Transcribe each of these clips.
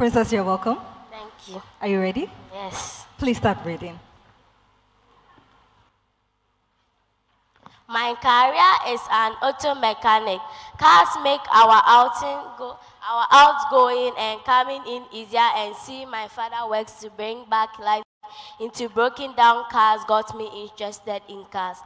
Princess, you're welcome. Thank you. Are you ready? Yes. Please start reading. My career is an auto mechanic. Cars make our outgoing and coming in easier, and see my father works to bring back life into broken down cars got me interested in cars.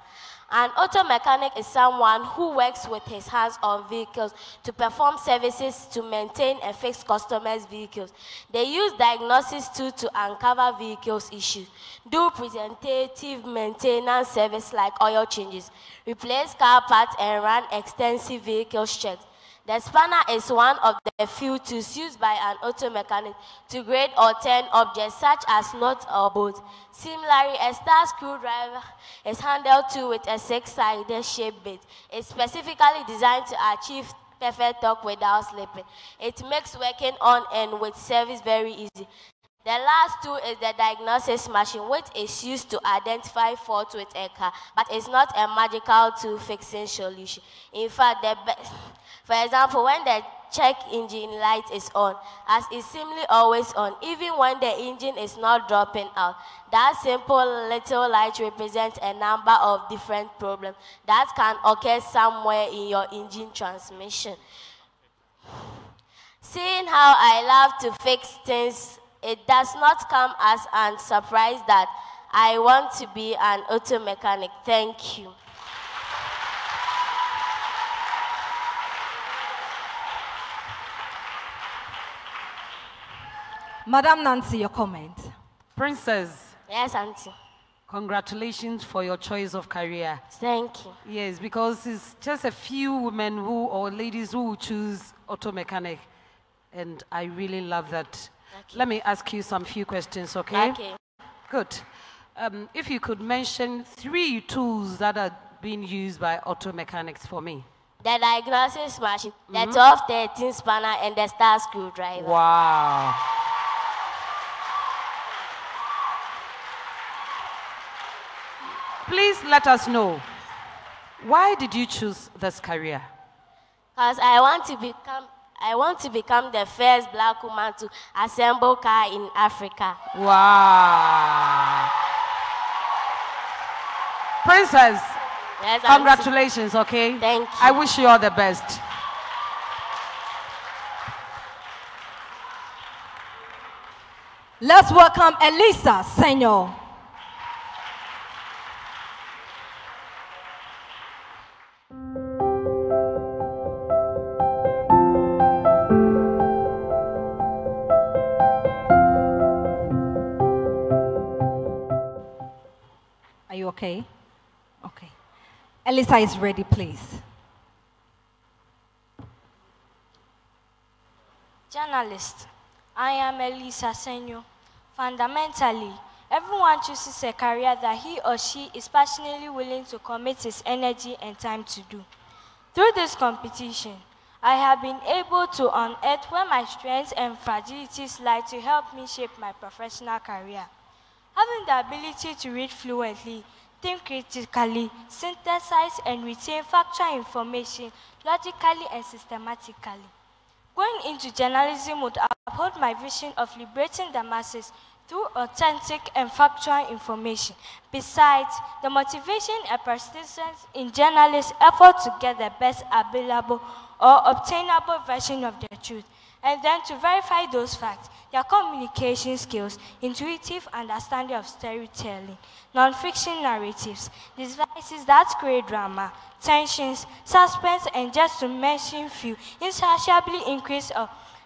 An auto mechanic is someone who works with his hands on vehicles to perform services to maintain and fix customers' vehicles. They use diagnosis tools to uncover vehicles issues, do preventative maintenance service like oil changes, replace car parts, and run extensive vehicle checks. The spanner is one of the few tools used by an auto mechanic to grade or turn objects such as nuts or bolts. Similarly, a star screwdriver is handled too with a six-sided shaped bit. It's specifically designed to achieve perfect torque without slipping. It makes working on and with service very easy. The last tool is the diagnosis machine, which is used to identify faults with a car, but it's not a magical tool fixing solution. In fact, for example, when the check engine light is on, as it's seemingly always on, even when the engine is not dropping out, that simple little light represents a number of different problems that can occur somewhere in your engine transmission. Seeing how I love to fix things, it does not come as a surprise that I want to be an auto mechanic. Thank you. Madam Nancy, your comment. Princess. Yes, Auntie. Congratulations for your choice of career. Thank you. Yes, because it's just a few women or ladies who choose auto mechanic, and I really love that. Okay. Let me ask you some few questions, okay? Okay. Good. If you could mention 3 tools that are being used by auto mechanics for me. The diagnosis machine, the 12-13 spanner, and the star screwdriver. Wow. Please let us know, why did you choose this career? Because I want to become the first black woman to assemble car in Africa. Wow. Princess, Yes, congratulations, okay? Thank you. I wish you all the best. Let's welcome Elisa Senor. Are you okay? Okay. Elisa is ready, please. Journalist, I am Elisa Senyo. Fundamentally, everyone chooses a career that he or she is passionately willing to commit his energy and time to do. Through this competition, I have been able to unearth where my strengths and fragilities lie to help me shape my professional career. Having the ability to read fluently, think critically, synthesize and retain factual information logically and systematically. Going into journalism would uphold my vision of liberating the masses through authentic and factual information. Besides, the motivation and persistence in journalists' effort to get the best available or obtainable version of the truth, and then to verify those facts, their communication skills, intuitive understanding of storytelling, non-fiction narratives, devices that create drama, tensions, suspense, and just to mention few, insatiably increase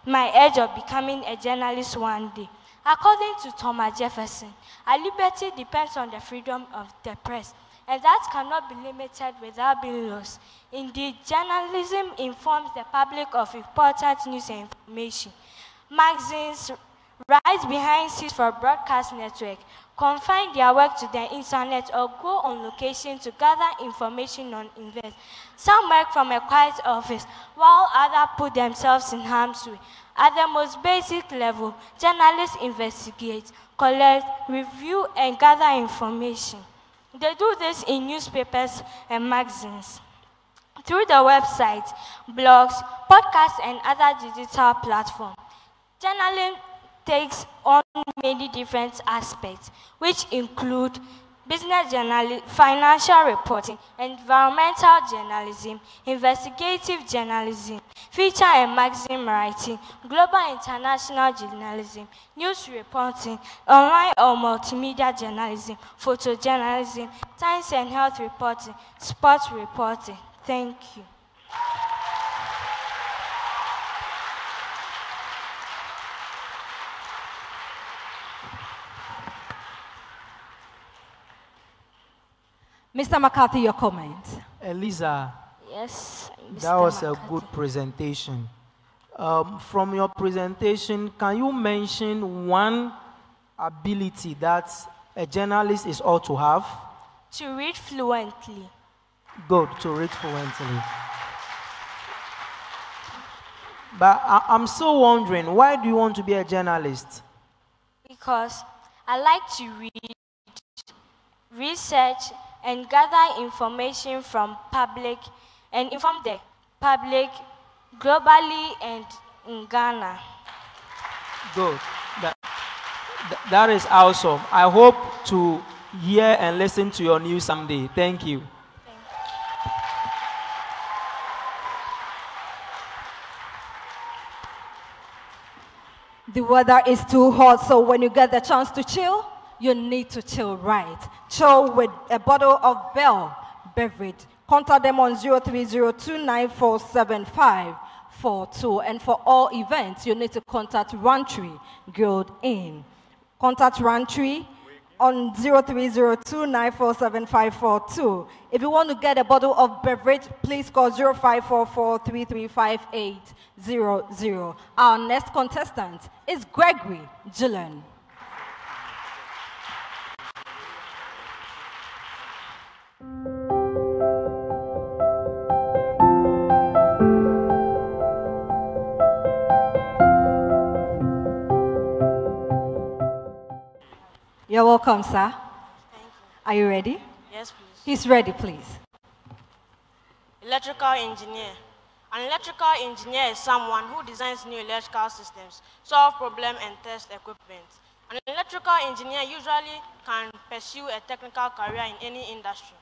my edge of becoming a journalist one day. According to Thomas Jefferson, our liberty depends on the freedom of the press, and that cannot be limited without being lost. Indeed, journalism informs the public of important news and information. Magazines right behind scenes for broadcast network confine their work to the internet or go on location to gather information on events. Some work from a quiet office, while others put themselves in harm's way. At the most basic level, journalists investigate, collect, review, and gather information. They do this in newspapers and magazines, through the website, blogs, podcasts, and other digital platforms. Journaling takes on many different aspects, which include business journalism, financial reporting, environmental journalism, investigative journalism, feature and magazine writing, global international journalism, news reporting, online or multimedia journalism, photojournalism, science and health reporting, sports reporting. Thank you. Mr. McCarthy, your comment. Eliza, Yes, Mr. that was McCarthy. a good presentation. From your presentation, can you mention one ability that a journalist is ought to have? To read fluently. Good, to read fluently. But I'm still wondering, why do you want to be a journalist? Because I like to read, research, and gather information from public and inform the public globally and in Ghana. Good. That is awesome. I hope to hear and listen to your news someday. Thank you. The weather is too hot, so when you get the chance to chill, you need to chill right. Chill with a bottle of Bell beverage. Contact them on 0302947542. And for all events, you need to contact Rantree Guild Inn. Contact Rantree on 0302947542. If you want to get a bottle of beverage, please call 0544335800. Our next contestant is Gregory Gillen. You're welcome, sir. Thank you. Are you ready? Yes, please. He's ready, please. Electrical engineer. An electrical engineer is someone who designs new electrical systems, solve problems, and test equipment. An electrical engineer usually can pursue a technical career in any industry.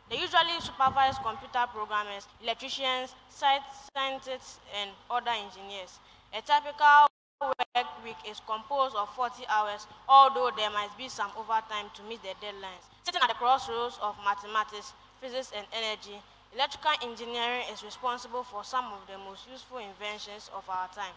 They usually supervise computer programmers, electricians, site scientists, and other engineers. A typical work week is composed of 40 hours, although there might be some overtime to meet the deadlines. Sitting at the crossroads of mathematics, physics, and energy, electrical engineering is responsible for some of the most useful inventions of our time.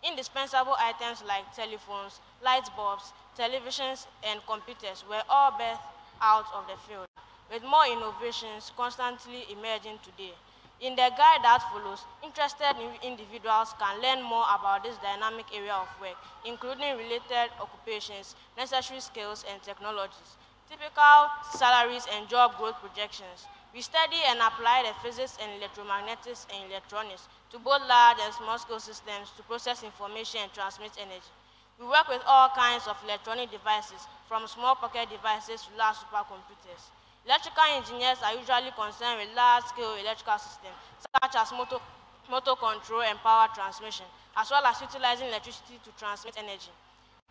Indispensable items like telephones, light bulbs, televisions, and computers were all birthed out of the field, with more innovations constantly emerging today. In the guide that follows, interested individuals can learn more about this dynamic area of work, including related occupations, necessary skills, and technologies, typical salaries, and job growth projections. We study and apply the physics and electromagnetics and electronics to both large and small-scale systems to process information and transmit energy. We work with all kinds of electronic devices, from small pocket devices to large supercomputers. Electrical engineers are usually concerned with large-scale electrical systems, such as motor control and power transmission, as well as utilizing electricity to transmit energy.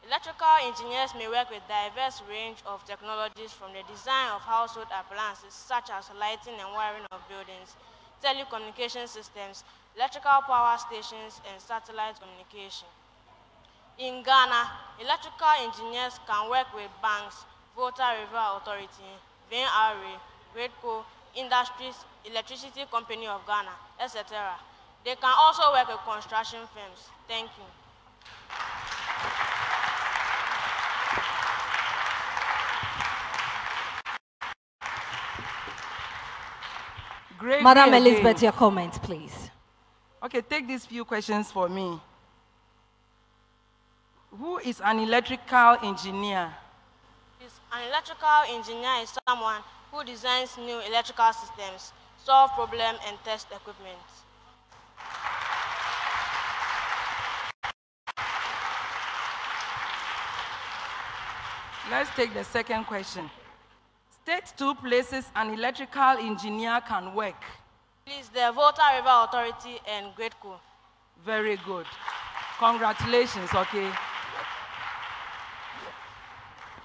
Electrical engineers may work with diverse range of technologies, from the design of household appliances, such as lighting and wiring of buildings, telecommunication systems, electrical power stations, and satellite communication. In Ghana, electrical engineers can work with banks, Volta River Authority, VNRA, Greatco, Industries, Electricity Company of Ghana, etc. They can also work with construction firms. Thank you. Great. Madam Elizabeth, your comment, please. Okay, take these few questions for me. Who is an electrical engineer? An electrical engineer is someone who designs new electrical systems, solve problems, and test equipment. Let's take the second question. State 2 places an electrical engineer can work. Please, the Volta River Authority and Greatco. Very good. Congratulations, okay?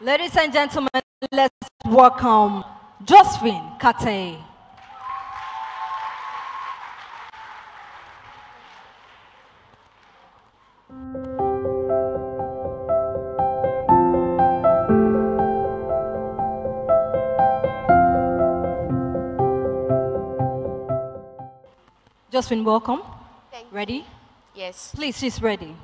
Ladies and gentlemen, let's welcome Josephine Kate. Josephine, welcome. Thank you. Ready? Yes. Please, she's ready.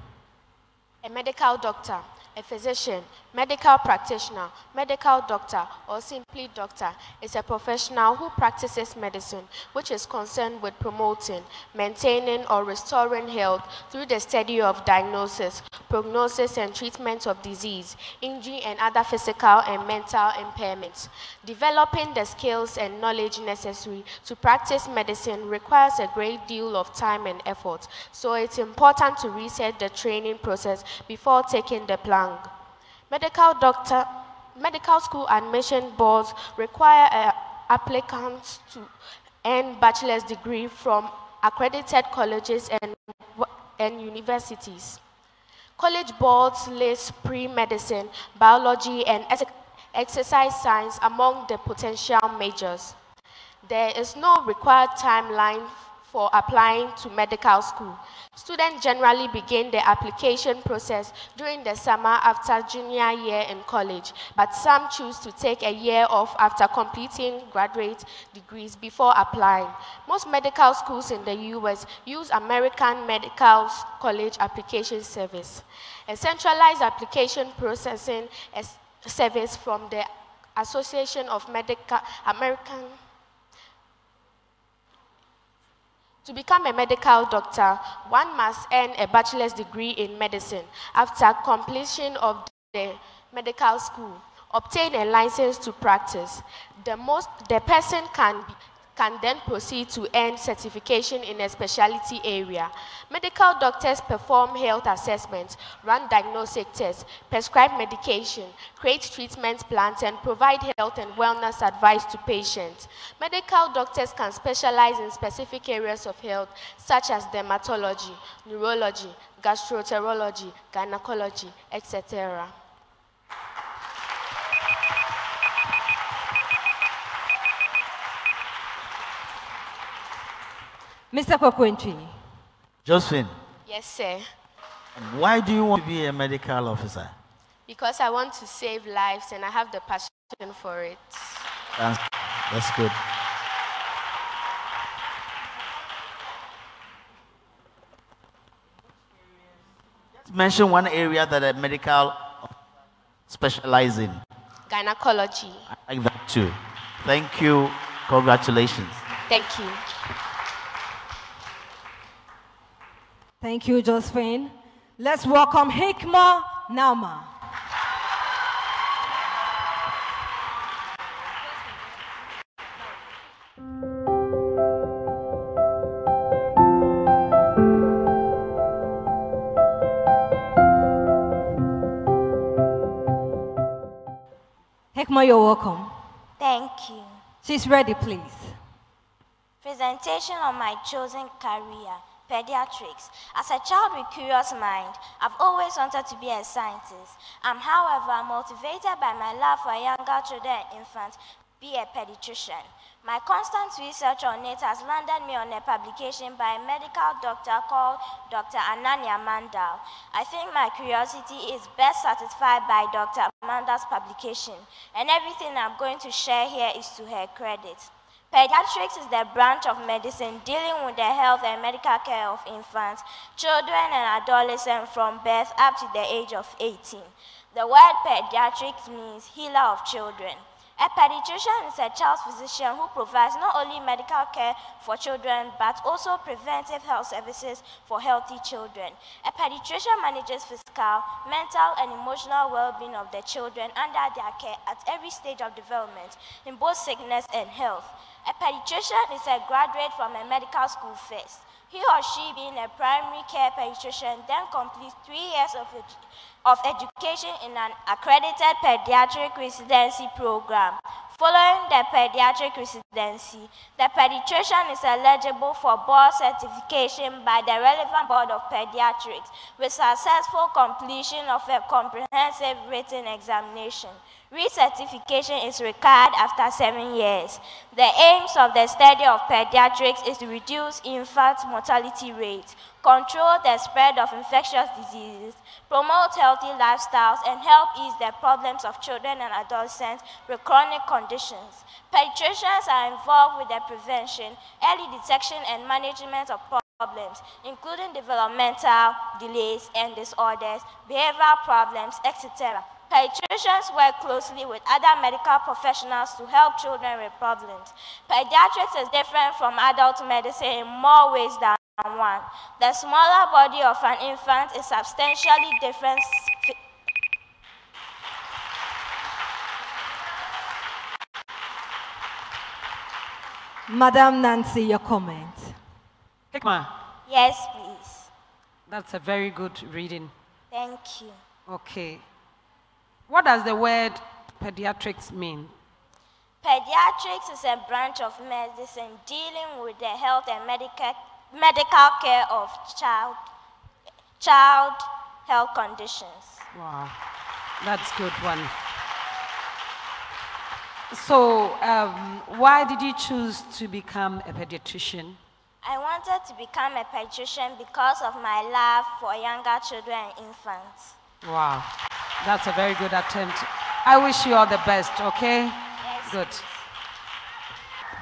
A medical doctor, a physician, medical practitioner, medical doctor, or simply doctor is a professional who practices medicine, which is concerned with promoting, maintaining, or restoring health through the study of diagnosis, prognosis, and treatment of disease, injury, and other physical and mental impairments. Developing the skills and knowledge necessary to practice medicine requires a great deal of time and effort, so it's important to research the training process before taking the plunge. Medical school admission boards require applicants to earn bachelor's degree from accredited colleges and universities. College boards list pre-medicine, biology, and exercise science among the potential majors. There is no required timeline for applying to medical school. Students generally begin the application process during the summer after junior year in college, but some choose to take a year off after completing graduate degrees before applying. Most medical schools in the U.S. use American Medical College Application Service, a centralized application processing service from the Association of American. To become a medical doctor, one must earn a bachelor's degree in medicine. After completion of the medical school, obtain a license to practice. The person can then proceed to earn certification in a specialty area. Medical doctors perform health assessments, run diagnostic tests, prescribe medication, create treatment plans, and provide health and wellness advice to patients. Medical doctors can specialize in specific areas of health, such as dermatology, neurology, gastroenterology, gynecology, etc. Mr. Kokwentri. Josephine. Yes, sir. Why do you want to be a medical officer? Because I want to save lives and I have the passion for it. That's good. Just mention one area that a medical specializes in. Gynecology. I like that too. Thank you. Congratulations. Thank you. Thank you, Josephine. Let's welcome Hikma Nauma. Hikma, you're welcome. Thank you. She's ready, please. Presentation on my chosen career, pediatrics. As a child with curious mind, I've always wanted to be a scientist. I'm, however, motivated by my love for younger children and infants, be a pediatrician. My constant research on it has landed me on a publication by a medical doctor called Dr. Ananya Mandal. I think my curiosity is best satisfied by Dr. Mandal's publication, and everything I'm going to share here is to her credit. Pediatrics is the branch of medicine dealing with the health and medical care of infants, children, and adolescents from birth up to the age of 18. The word pediatrics means healer of children. A pediatrician is a child's physician who provides not only medical care for children, but also preventive health services for healthy children. A pediatrician manages physical, mental, and emotional well-being of the children under their care at every stage of development, in both sickness and health. A pediatrician is a graduate from a medical school first. He or she, being a primary care pediatrician, then completes 3 years of education in an accredited pediatric residency program, Following the pediatric residency, the pediatrician is eligible for board certification by the relevant board of pediatrics with successful completion of a comprehensive written examination. Recertification is required after 7 years. The aims of the study of pediatrics is to reduce infant mortality rates, control the spread of infectious diseases, promote healthy lifestyles, and help ease the problems of children and adolescents with chronic conditions. Pediatricians are involved with the prevention, early detection, and management of problems, including developmental delays and disorders, behavioral problems, etc. Pediatricians work closely with other medical professionals to help children with problems. Pediatrics is different from adult medicine in more ways than one. The smaller body of an infant is substantially different. Madam Nancy, your comment. Hikma, Yes, please. that's a very good reading. Thank you. Okay. What does the word pediatrics mean? Pediatrics is a branch of medicine dealing with the health and medical care of child health conditions. Wow, that's good one. So, why did you choose to become a pediatrician? I wanted to become a pediatrician because of my love for younger children and infants. Wow, that's a very good attempt. I wish you all the best, okay? Yes. Good.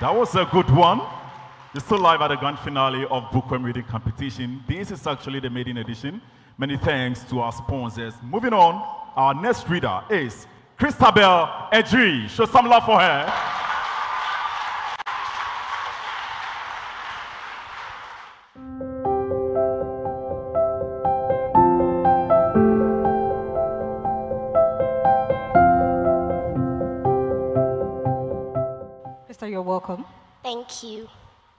That was a good one. You're still live at the grand finale of Bookworm Reading Competition. This is actually the maiden edition. Many thanks to our sponsors. Moving on, our next reader is Christabel Edri. Show some love for her. Krista, you're welcome. Thank you.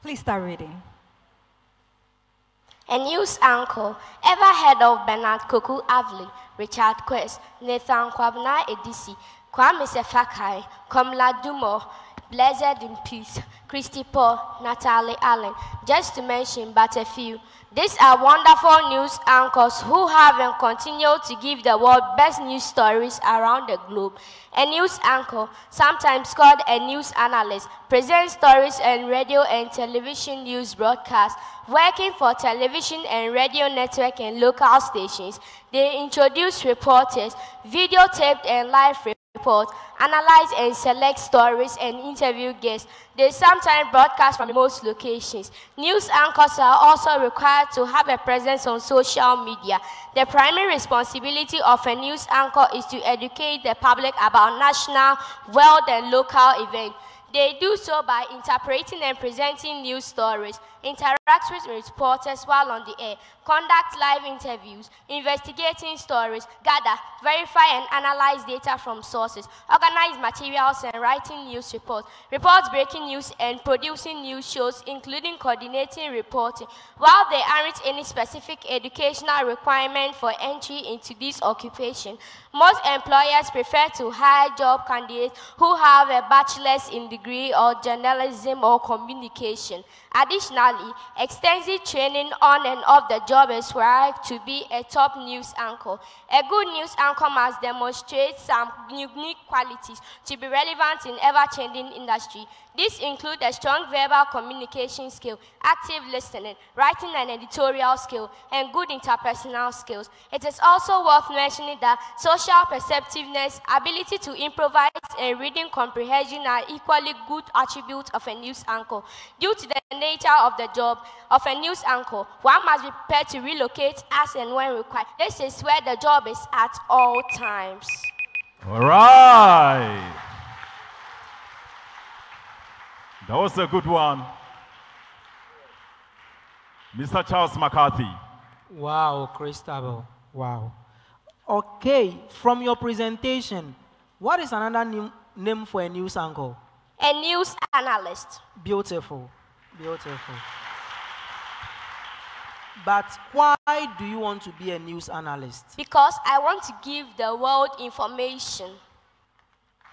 Please start reading. A news anchor. Ever heard of Bernard Koku Avley, Richard Quest, Nathan Kwabena Edisi, Kwame Sefakai, Komla Dumo, Blessed in Peace, Christy Paul, Natalie Allen, just to mention but a few. These are wonderful news anchors who have and continue to give the world best news stories around the globe. A news anchor, sometimes called a news analyst, presents stories and radio and television news broadcasts. Working for television and radio network and local stations, they introduce reporters, videotaped and live reports, analyze and select stories and interview guests. They sometimes broadcast from most locations. News anchors are also required to have a presence on social media. The primary responsibility of a news anchor is to educate the public about national, world, and local events. They do so by interpreting and presenting news stories, interact with reporters while on the air, conduct live interviews, investigating stories, gather, verify and analyze data from sources, organize materials and writing news reports, report breaking news and producing news shows, including coordinating reporting. While there aren't any specific educational requirement for entry into this occupation, most employers prefer to hire job candidates who have a bachelor's in degree or journalism or communication. Additionally, extensive training on and off the job is required to be a top news anchor. A good news anchor must demonstrate some unique qualities to be relevant in ever-changing industry. These include a strong verbal communication skill, active listening, writing and editorial skill, and good interpersonal skills. It is also worth mentioning that social perceptiveness, ability to improvise, and reading comprehension are equally good attributes of a news anchor. Due to the nature of the job of a news anchor, one must be prepared to relocate as and when required. This is where the job is at all times. All right. That was a good one. Mr. Charles McCarthy. Wow, Christabel. Wow. Okay, from your presentation, what is another name for a news anchor? A news analyst. Beautiful. Beautiful. But why do you want to be a news analyst? Because I want to give the world information.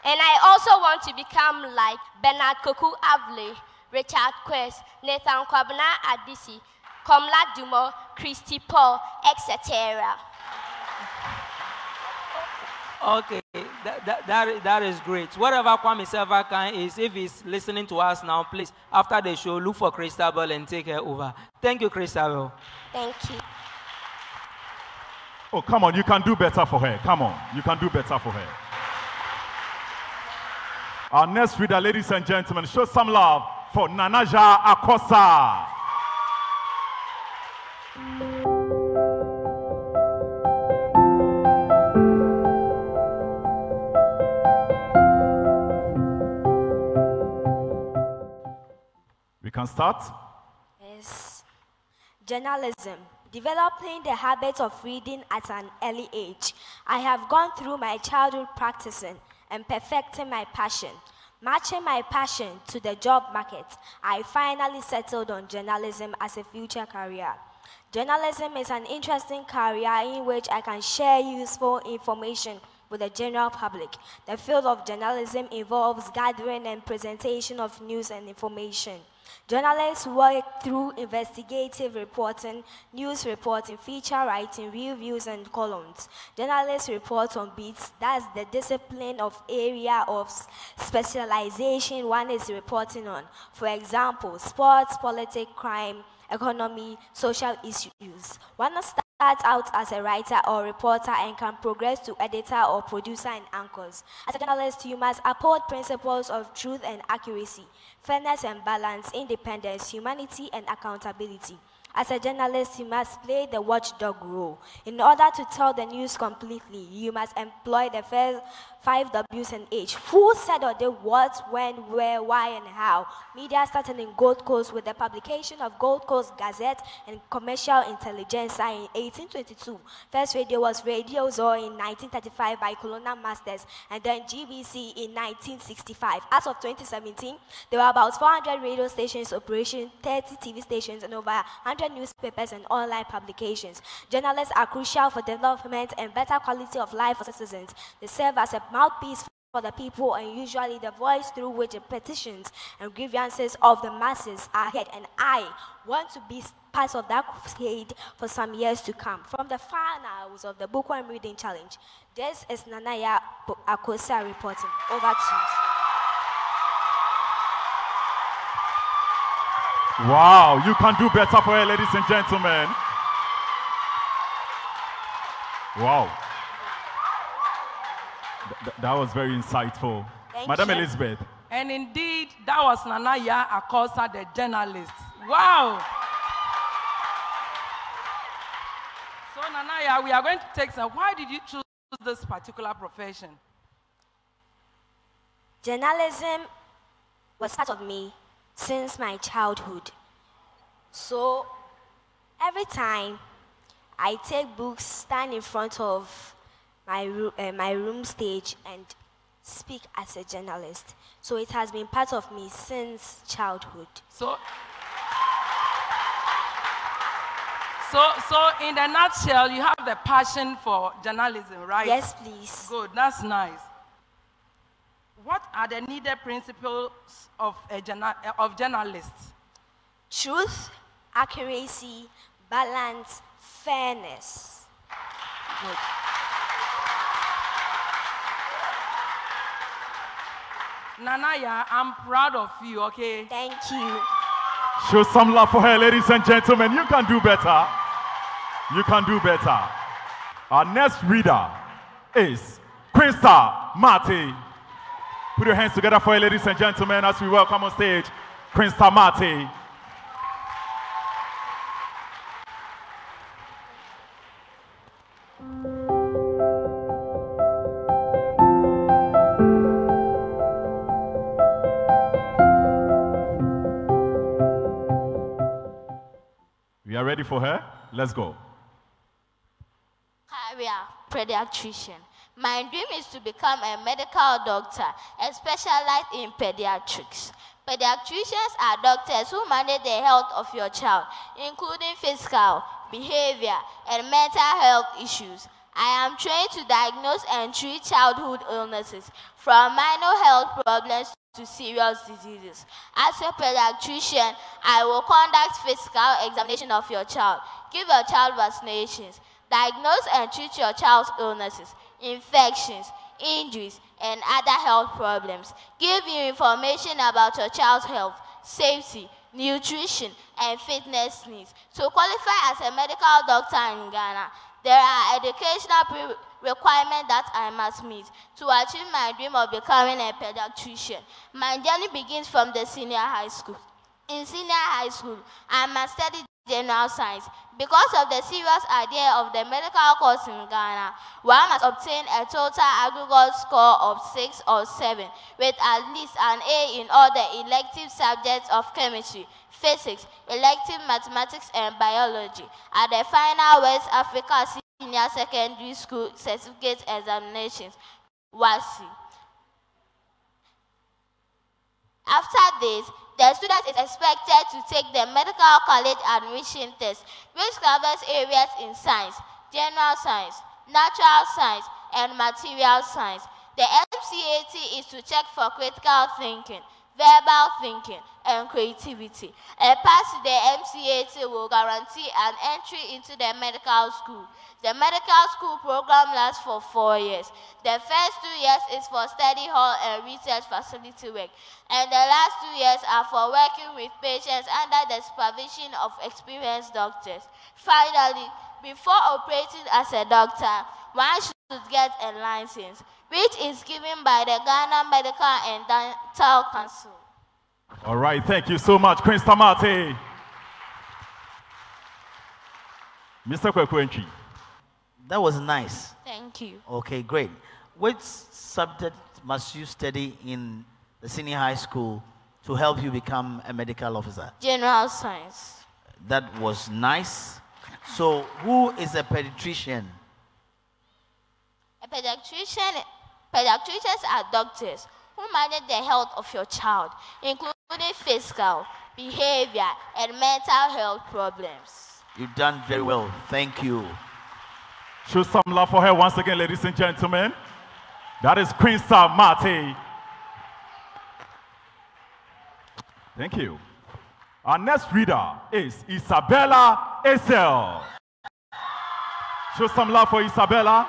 And I also want to become like Bernard Koku Avle, Richard Quest, Nathan Kwabena Adisi, Komla Dumo, Christy Paul, etc. Okay, that is great. Whatever Kwame Servakan is, if he's listening to us now, please, after the show, look for Christabel and take her over. Thank you, Christabel. Thank you. Oh, come on, you can do better for her. Come on, you can do better for her. Our next reader, ladies and gentlemen, show some love for Nanaja Akosa. We can start. Yes. Journalism. Developing the habit of reading at an early age. I have gone through my childhood practicing and perfecting my passion. Matching my passion to the job market, I finally settled on journalism as a future career. Journalism is an interesting career in which I can share useful information with the general public. The field of journalism involves gathering and presentation of news and information. Journalists work through investigative reporting, news reporting, feature writing, reviews, and columns. Journalists report on beats. That's the discipline of area of specialization one is reporting on. For example, sports, politics, crime, economy, social issues. One starts out as a writer or reporter and can progress to editor or producer and anchors. As a journalist, you must uphold principles of truth and accuracy, fairness and balance, independence, humanity, and accountability. As a journalist, you must play the watchdog role. In order to tell the news completely, you must employ the first 5 W's and H. Who said or did what, when, where, why, and how. Media started in Gold Coast with the publication of Gold Coast Gazette and Commercial Intelligencer in 1822. First radio was Radio Zor in 1935 by Colonel Masters, and then GBC in 1965. As of 2017, there were about 400 radio stations operation, 30 TV stations, and over 100 newspapers and online publications. Journalists are crucial for development and better quality of life for citizens. They serve as a mouthpiece for the people and usually the voice through which the petitions and grievances of the masses are heard. And I want to be part of that crusade for some years to come. From the finals of the Bookworm Reading Challenge, this is Nanaya Akosa reporting. Over to you. Wow, you can do better for her, ladies and gentlemen. Wow. That was very insightful. Madam Elizabeth. And indeed, that was Nanaya Akosa, the journalist. Wow. So Nanaya, we are going to take some. Why did you choose this particular profession? Journalism was part of me since my childhood. So every time I take books, stand in front of my room stage and speak as a journalist. So it has been part of me since childhood. So in a nutshell, you have the passion for journalism, right? Yes, please. Good, that's nice. What are the needed principles of journalists? Truth, accuracy, balance, fairness. Good. Nanaya, I'm proud of you, okay? Thank you. Show some love for her, ladies and gentlemen. You can do better. You can do better. Our next reader is Quinsta Marty. Put your hands together for her, ladies and gentlemen, as we welcome on stage Quinsta Marty. We are ready for her? Let's go. Career, pediatrician. My dream is to become a medical doctor and specialize in pediatrics. Pediatricians are doctors who manage the health of your child, including physical, behavior, and mental health issues. I am trained to diagnose and treat childhood illnesses, from minor health problems to serious diseases. As a pediatrician, I will conduct physical examination of your child, give your child vaccinations, diagnose and treat your child's illnesses, infections, injuries, and other health problems, give you information about your child's health, safety, nutrition, and fitness needs. To qualify as a medical doctor in Ghana, there are educational requirements that I must meet to achieve my dream of becoming a pediatrician. My journey begins from the senior high school. In senior high school, I must study general science. Because of the serious idea of the medical course in Ghana, one must obtain a total aggregate score of 6 or 7, with at least an A in all the elective subjects of chemistry, physics, elective mathematics, and biology at the final West Africa Senior Secondary School Certificate Examinations, WASI. After this, the student is expected to take the medical college admission test, which covers areas in science, general science, natural science, and material science. The MCAT is to check for critical thinking, verbal thinking, and creativity. A pass to the MCAT will guarantee an entry into the medical school. The medical school program lasts for 4 years. The first 2 years is for study hall and research facility work, and the last 2 years are for working with patients under the supervision of experienced doctors. Finally, before operating as a doctor, one should get a license, which is given by the Ghana Medical and Dental Council. All right, thank you so much, Queen Stamate. Mr. Kwekwenchi. That was nice. Thank you. Okay, great. Which subject must you study in the senior high school to help you become a medical officer? General science. That was nice. So, who is a pediatrician? A pediatrician, pediatricians are doctors who manage the health of your child, including physical, behavior, and mental health problems. You've done very well. Thank you. Show some love for her once again, ladies and gentlemen. That is Queen Stamate. Thank you. Our next reader is Isabella Esel. Show some love for Isabella.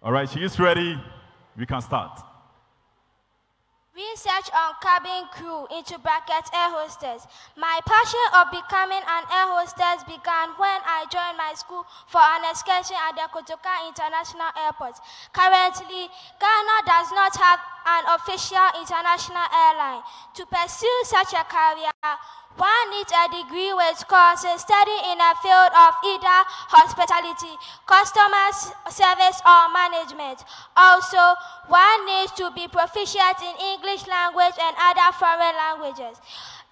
All right, she is ready. We can start. Research on cabin crew (air hostess). My passion of becoming an air hostess began when I joined my school for an excursion at the Kotoka International Airport. Currently, Ghana does not have an official international airline. To pursue such a career, one needs a degree with courses studied in a field of either hospitality, customer service, or management. Also, one needs to be proficient in English language and other foreign languages.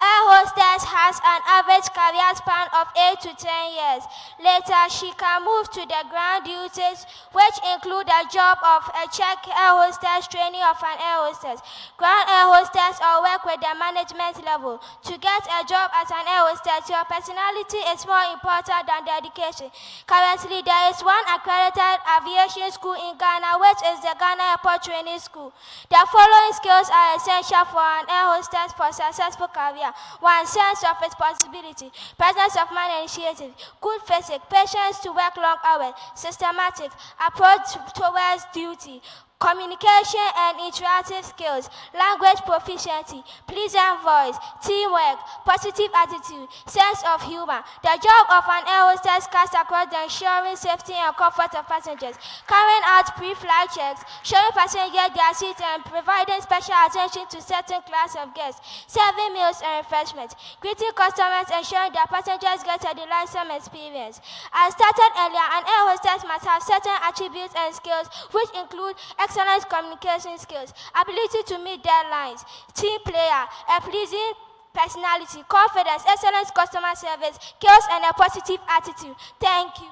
Air hostess has an average career span of 8 to 10 years. Later, she can move to the ground duties, which include the job of a check air hostess, training of an air hostess, ground air hostess, or work with the management level. To get a job as an air hostess, your personality is more important than the education. Currently, there is one accredited aviation school in Ghana, which is the Ghana Airport Training School. The following skills are essential for an air hostess for successful career. 1. Sense of responsibility, presence of mind and initiative, good physics, patience to work long hours, systematic approach towards duty, communication and interactive skills, language proficiency, pleasant voice, teamwork, positive attitude, sense of humor. The job of an air hostess cuts across the ensuring safety and comfort of passengers, carrying out pre-flight checks, showing passengers their seats and providing special attention to certain class of guests, serving meals and refreshments, greeting customers, ensuring that passengers get a delightsome experience. As stated earlier, an air hostess must have certain attributes and skills which include excellent communication skills, ability to meet deadlines, team player, a pleasing personality, confidence, excellent customer service, skills, and a positive attitude. Thank you.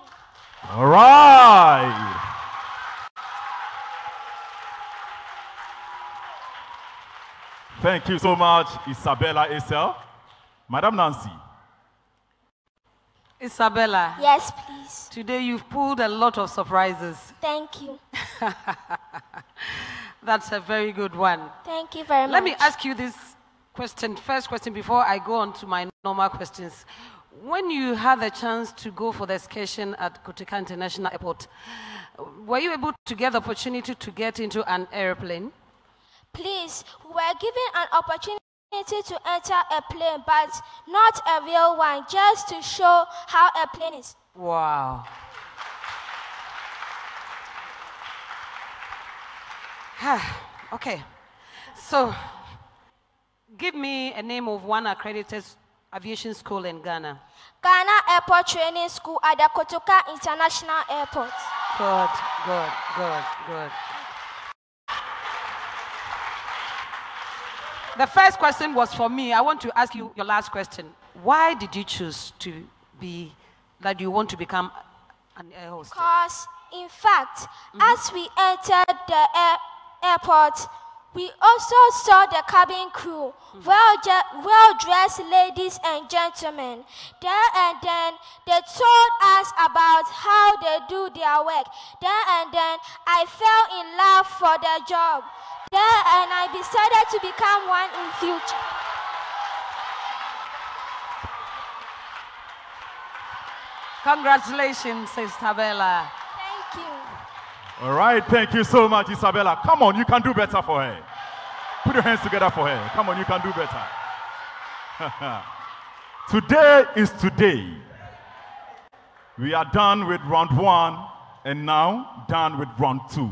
All right. Thank you so much, Isabella Esel. Madam Nancy. Isabella. Yes, please. Today you've pulled a lot of surprises. Thank you. That's a very good one. Thank you very much. Let me ask you this question, first question, before I go on to my normal questions. When you had the chance to go for the excursion at Kotoka International Airport, were you able to get the opportunity to get into an airplane? Please, we were given an opportunity to enter a plane, but not a real one, just to show how a plane is. Wow. Okay. So, give me a name of one accredited aviation school in Ghana. Ghana Airport Training School at the Kotoka International Airport. Good, good, good, good. The first question was for me. I want to ask you your last question. Why did you choose to be, that you want to become an air hostess? Because, in fact, as we entered the airport, we also saw the cabin crew, well-dressed ladies and gentlemen. There and then, they told us about how they do their work. There and then, I fell in love for their job. There and I decided to become one in future. Congratulations, Isabella. Thank you. All right, thank you so much, Isabella. Come on, you can do better for her. Put your hands together for her. Come on, you can do better. Today is today. We are done with round 1 and now done with round 2.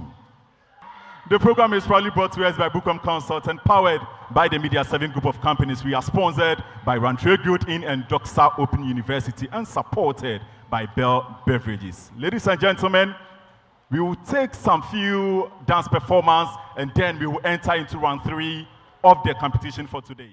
The program is proudly brought to us by BOOKWORM Consult and powered by the Media 7 group of companies. We are sponsored by Rantree Growth Inn and Doxa Open University and supported by Bell Beverages. Ladies and gentlemen, we will take some few dance performance and then we will enter into round 3 of the competition for today.